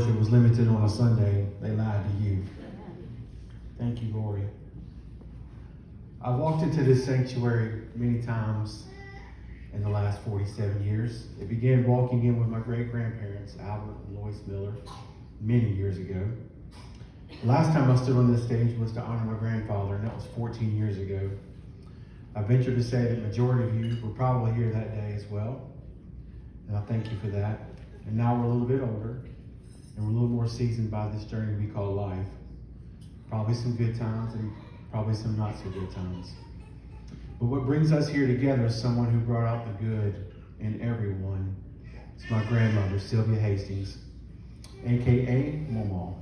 worship was limited on a Sunday, they lied to you. Thank you, Lori. I've walked into this sanctuary many times in the last 47 years. It began walking in with my great-grandparents, Albert and Lois Miller, many years ago. The last time I stood on this stage was to honor my grandfather, and that was 14 years ago. I venture to say that the majority of you were probably here that day as well, and I thank you for that. And now we're a little bit older, and we're a little more seasoned by this journey we call life. Probably some good times and probably some not so good times. But what brings us here together is someone who brought out the good in everyone. It's my grandmother, Sylvia Hastings, aka Mama.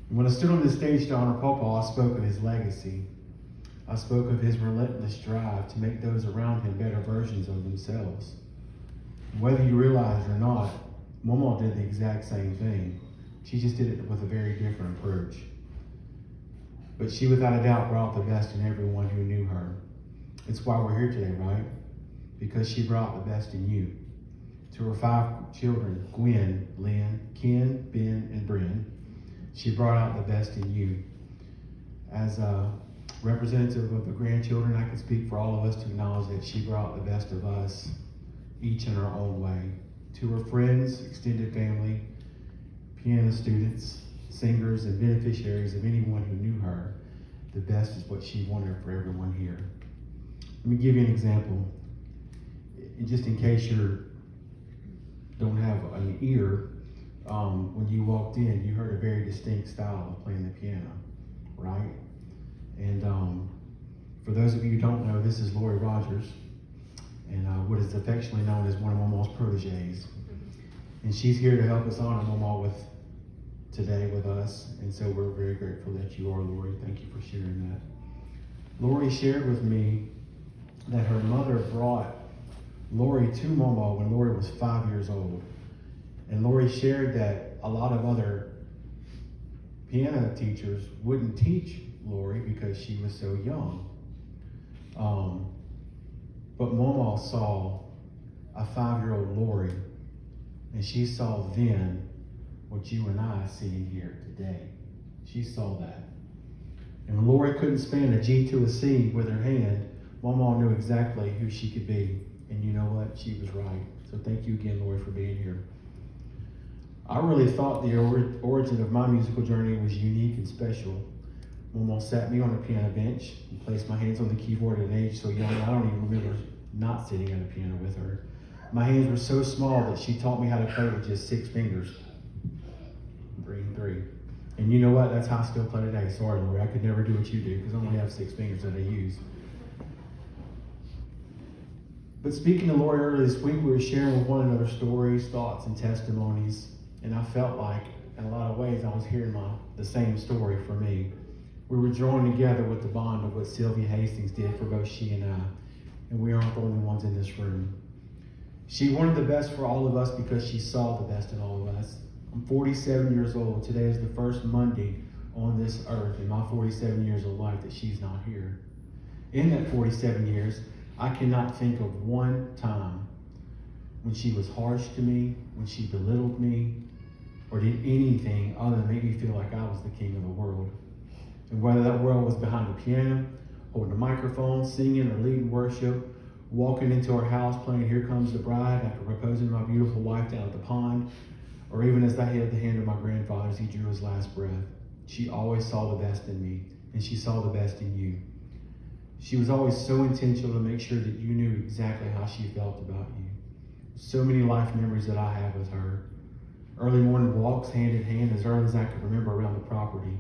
When I stood on this stage to honor Papa, I spoke of his legacy. I spoke of his relentless drive to make those around him better versions of themselves. Whether you realize it or not, Mama did the exact same thing. She just did it with a very different approach. But she, without a doubt, brought the best in everyone who knew her. It's why we're here today, right? Because she brought the best in you. To her 5 children, Gwen, Lynn, Ken, Ben, and Bryn, she brought out the best in you. As a representative of the grandchildren, I can speak for all of us to acknowledge that she brought the best of us, each in our own way. To her friends, extended family, piano students, singers, and beneficiaries of anyone who knew her, the best is what she wanted for everyone here. Let me give you an example. Just in case you don't have an ear, when you walked in, you heard a very distinct style of playing the piano, right? And for those of you who don't know, this is Lori Rogers, and what is affectionately known as one of Mama's proteges. And she's here to help us honor Mama today with us, and so we're very grateful that you are, Lori. Thank you for sharing that. Lori shared with me that her mother brought Lori to Mama when Lori was 5 years old. And Lori shared that a lot of other piano teachers wouldn't teach Lori because she was so young. But Mama saw a 5-year-old Lori, and she saw then what you and I see here today. She saw that. And when Lori couldn't span a G to a C with her hand, Mama knew exactly who she could be. And you know what? She was right. So thank you again, Lori, for being here. I really thought the origin of my musical journey was unique and special. Mama sat me on a piano bench and placed my hands on the keyboard at an age so young, I don't even remember not sitting at a piano with her. My hands were so small that she taught me how to play with just 6 fingers. 3. And you know what? That's how I still play today. Sorry, Lori, I could never do what you do because I only have 6 fingers that I use. But speaking to Lori earlier this week, we were sharing with one another stories, thoughts, and testimonies. And I felt like, in a lot of ways, I was hearing the same story for me. We were drawn together with the bond of what Sylvia Hastings did for both she and I. And we aren't the only ones in this room. She wanted the best for all of us because she saw the best in all of us. I'm 47 years old. Today is the first Monday on this earth in my 47 years of life that she's not here. In that 47 years, I cannot think of one time when she was harsh to me, when she belittled me, or did anything other than make me feel like I was the king of the world. And whether that world was behind the piano, holding a microphone, singing or leading worship, walking into our house playing Here Comes the Bride after proposing to my beautiful wife down at the pond, or even as I held the hand of my grandfather as he drew his last breath, she always saw the best in me, and she saw the best in you. She was always so intentional to make sure that you knew exactly how she felt about you. So many life memories that I have with her. Early morning walks hand in hand as early as I could remember around the property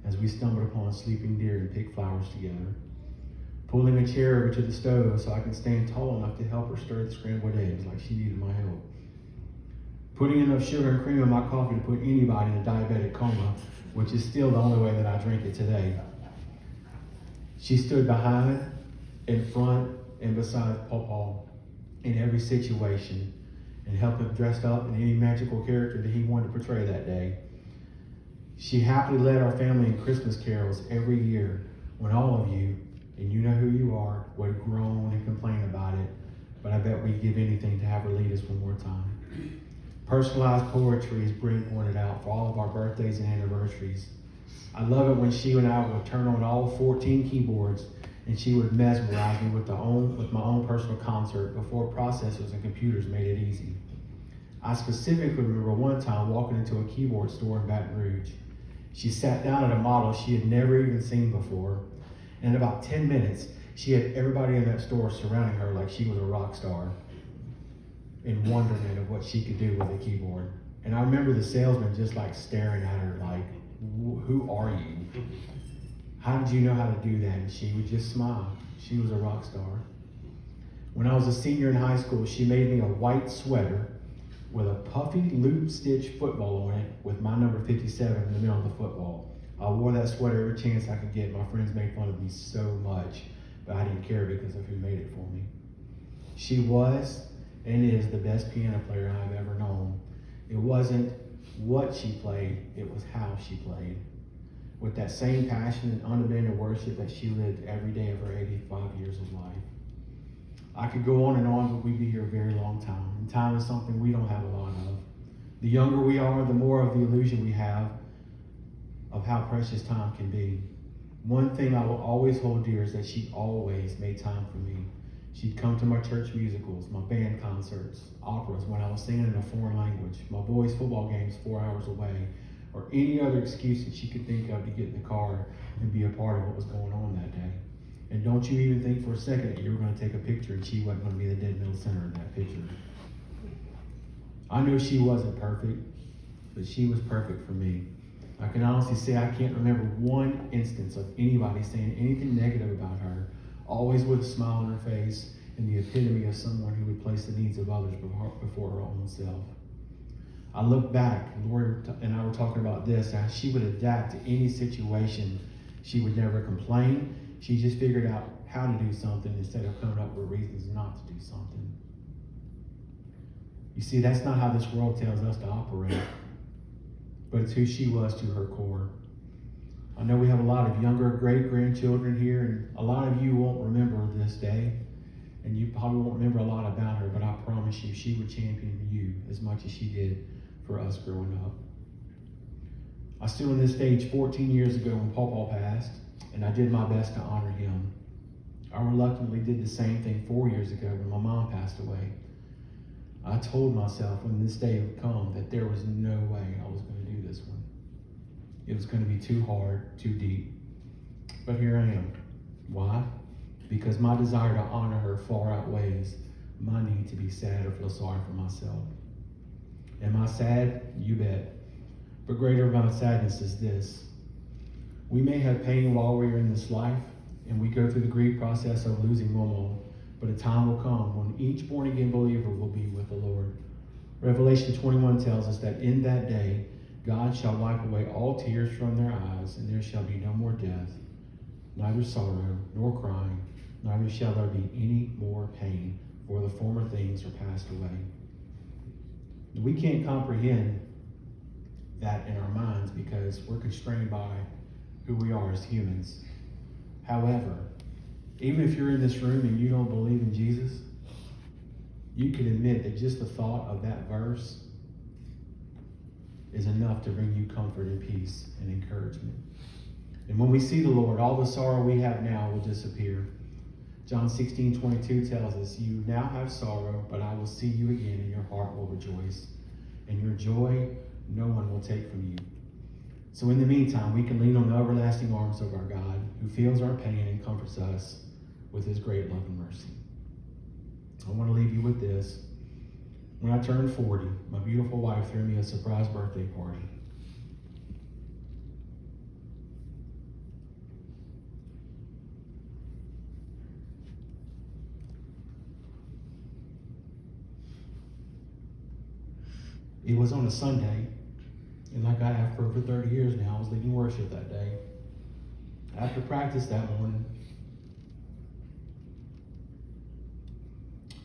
as we stumbled upon sleeping deer and picked flowers together. Pulling a chair over to the stove so I could stand tall enough to help her stir the scrambled eggs like she needed my help. Putting enough sugar and cream in my coffee to put anybody in a diabetic coma, which is still the only way that I drink it today. She stood behind, in front, and beside Papa in every situation and helped him dress up in any magical character that he wanted to portray that day. She happily led our family in Christmas carols every year when all of you, and you know who you are, would groan and complain about it, but I bet we'd give anything to have her lead us one more time. personalized poetry, as Brent pointed out, for all of our birthdays and anniversaries. I love it when she and I would turn on all 14 keyboards and she would mesmerize me with my own personal concert before processors and computers made it easy. I specifically remember one time walking into a keyboard store in Baton Rouge. She sat down at a model she had never even seen before, and in about 10 minutes, she had everybody in that store surrounding her like she was a rock star, in wonderment of what she could do with a keyboard. And I remember the salesman just like staring at her like, who are you? How did you know how to do that? And she would just smile. She was a rock star. When I was a senior in high school, she made me a white sweater with a puffy loop stitch football on it with my number 57 in the middle of the football. I wore that sweater every chance I could get. My friends made fun of me so much, but I didn't care because of who made it for me. She was and is the best piano player I've ever known. It wasn't what she played, it was how she played. With that same passion and unabated worship that she lived every day of her 85 years of life. I could go on, but we'd be here a very long time. And time is something we don't have a lot of. The younger we are, the more of the illusion we have of how precious time can be. One thing I will always hold dear is that she always made time for me. She'd come to my church musicals, my band concerts, operas when I was singing in a foreign language, my boys' football games 4 hours away, or any other excuse that she could think of to get in the car and be a part of what was going on that day. And don't you even think for a second that you were going to take a picture and she wasn't going to be the dead middle center in that picture. I know she wasn't perfect, but she was perfect for me. I can honestly say I can't remember one instance of anybody saying anything negative about her, always with a smile on her face and the epitome of someone who would place the needs of others before her own self. I look back, Lori and I were talking about this, how she would adapt to any situation. She would never complain. She just figured out how to do something instead of coming up with reasons not to do something. You see, that's not how this world tells us to operate, but it's who she was to her core. I know we have a lot of younger great-grandchildren here, and a lot of you won't remember this day, and you probably won't remember a lot about her, but I promise you, she would champion you as much as she did for us growing up. I stood on this stage 14 years ago when Pawpaw passed, and I did my best to honor him. I reluctantly did the same thing 4 years ago when my mom passed away. I told myself when this day would come that there was no way I was going to do this one. It was going to be too hard, too deep. But here I am. Why? Because my desire to honor her far outweighs my need to be sad or feel sorry for myself. Am I sad? You bet. But greater than my sadness is this. We may have pain while we're in this life, and we go through the grief process of losing Momo, but a time will come when each born-again believer will be with the Lord. Revelation 21 tells us that in that day, God shall wipe away all tears from their eyes, and there shall be no more death, neither sorrow, nor crying, neither shall there be any more pain, for the former things are passed away. We can't comprehend that in our minds because we're constrained by who we are as humans. However, even if you're in this room and you don't believe in Jesus, you can admit that just the thought of that verse is enough to bring you comfort and peace and encouragement. And when we see the Lord, all the sorrow we have now will disappear. John 16:22 tells us, you now have sorrow, but I will see you again and your heart will rejoice. And your joy no one will take from you. So in the meantime, we can lean on the everlasting arms of our God, who feels our pain and comforts us with his great love and mercy. I want to leave you with this. When I turned 40, my beautiful wife threw me a surprise birthday party. It was on a Sunday, and like I have for over 30 years now, I was leading worship that day. After practice that morning,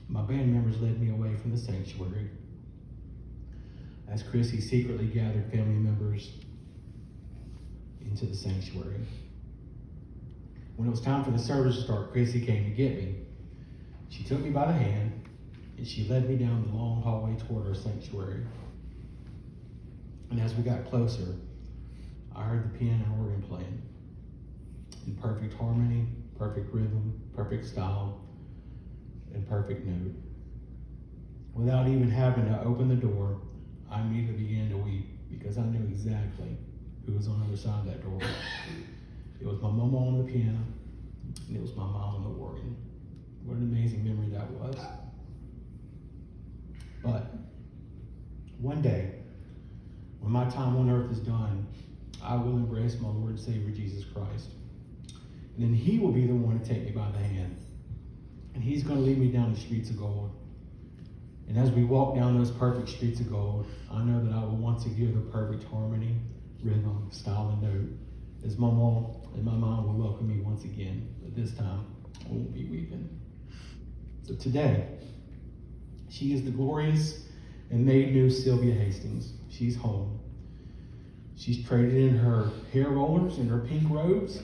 my band members led me away from the sanctuary as Chrissy secretly gathered family members into the sanctuary. When it was time for the service to start, Chrissy came to get me. She took me by the hand and she led me down the long hallway toward our sanctuary. And as we got closer, I heard the piano organ playing in perfect harmony, perfect rhythm, perfect style, and perfect note. Without even having to open the door, I immediately began to weep because I knew exactly who was on the other side of that door. It was my mama on the piano, and it was my mom on the organ. What an amazing memory that was. But one day, when my time on earth is done, I will embrace my Lord and Savior Jesus Christ. And then he will be the one to take me by the hand. And he's going to lead me down the streets of gold. And as we walk down those perfect streets of gold, I know that I will once again the perfect harmony, rhythm, style, and note, as my mom and my mom will welcome me once again. But this time, I won't be weeping. So today, she is the glorious and made new Sylvia Hastings. She's home. She's traded in her hair rollers and her pink robes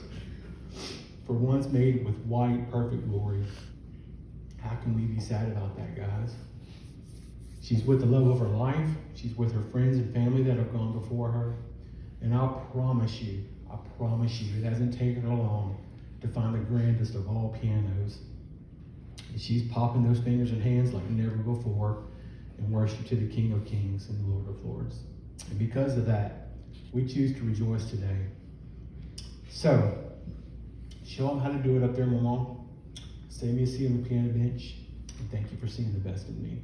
for ones made with white, perfect glory. How can we be sad about that, guys? She's with the love of her life. She's with her friends and family that have gone before her. And I promise you, it hasn't taken her long to find the grandest of all pianos. And she's popping those fingers and hands like never before in worship to the King of Kings and the Lord of Lords. And because of that, we choose to rejoice today. So, show them how to do it up there, Mama. Save me a seat on the piano bench. And thank you for seeing the best in me.